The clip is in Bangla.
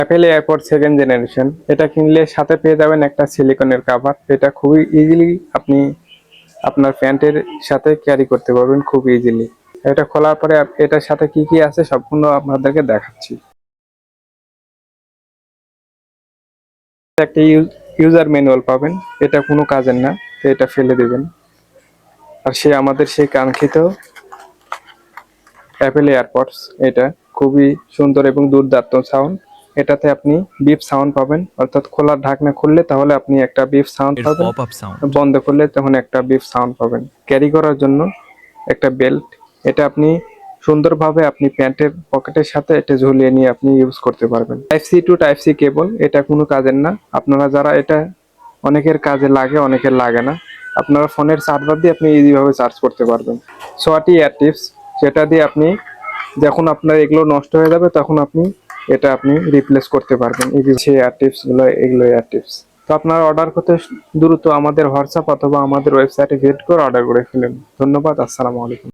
অ্যাপেল এয়ারপড সেকেন্ড জেনারেশন, এটা কিনলে সাথে পেয়ে যাবেন একটা সিলিকনের কাভার। এটা খুবই ইজিলি আপনি আপনার প্যান্টের সাথে ক্যারি করতে পারবেন খুব ইজিলি। এটা খোলার পরে এটার সাথে কি কি আছে সম্পূর্ণ আপনাদেরকে দেখাচ্ছি। একটা ইউজার ম্যানুয়াল পাবেন, এটা কোনো কাজের না, তো এটা ফেলে দেবেন। আর আমাদের সেই কাঙ্ক্ষিত অ্যাপেল এয়ারপডস, এটা খুবই সুন্দর এবং দুর্দান্ত সাউন্ড। এটাতে আপনি বিপ সাউন্ড পাবেন, অর্থাৎ খোলার ঢাকনা খুললে তাহলে আপনি একটা বিপ সাউন্ড পাবেন, বন্ধ করলে তখন একটা বিপ সাউন্ড পাবেন। ক্যারি করার জন্য একটা বেল্ট, এটা আপনি সুন্দরভাবে আপনি প্যান্টের পকেটের সাথে এটা ঝুলিয়ে নিয়ে আপনি ইউজ করতে পারবেন। Type C to type C cable, এটা কোনো কাজের না। আপনারা যারা এটা অনেকের কাজে লাগে, অনেকের লাগে না, আপনারা ফোনের চার্জার দিয়ে আপনি ইজিভাবে চার্জ করতে পারবেন। সোয়াটি এয়ার টিপস, যেটা দিয়ে আপনি যখন আপনার এগুলো নষ্ট হয়ে যাবে তখন আপনি এটা আপনি রিপ্লেস করতে পারবেন। এই যে এয়ার টিপস গুলো, এগুলো এয়ার টিপস। তো আপনারা অর্ডার করতে দ্রুত আমাদের হোয়াটসঅ্যাপ অথবা আমাদের ওয়েবসাইটে ভিজিট করে অর্ডার করে ফেলুন। ধন্যবাদ, আসসালামু আলাইকুম।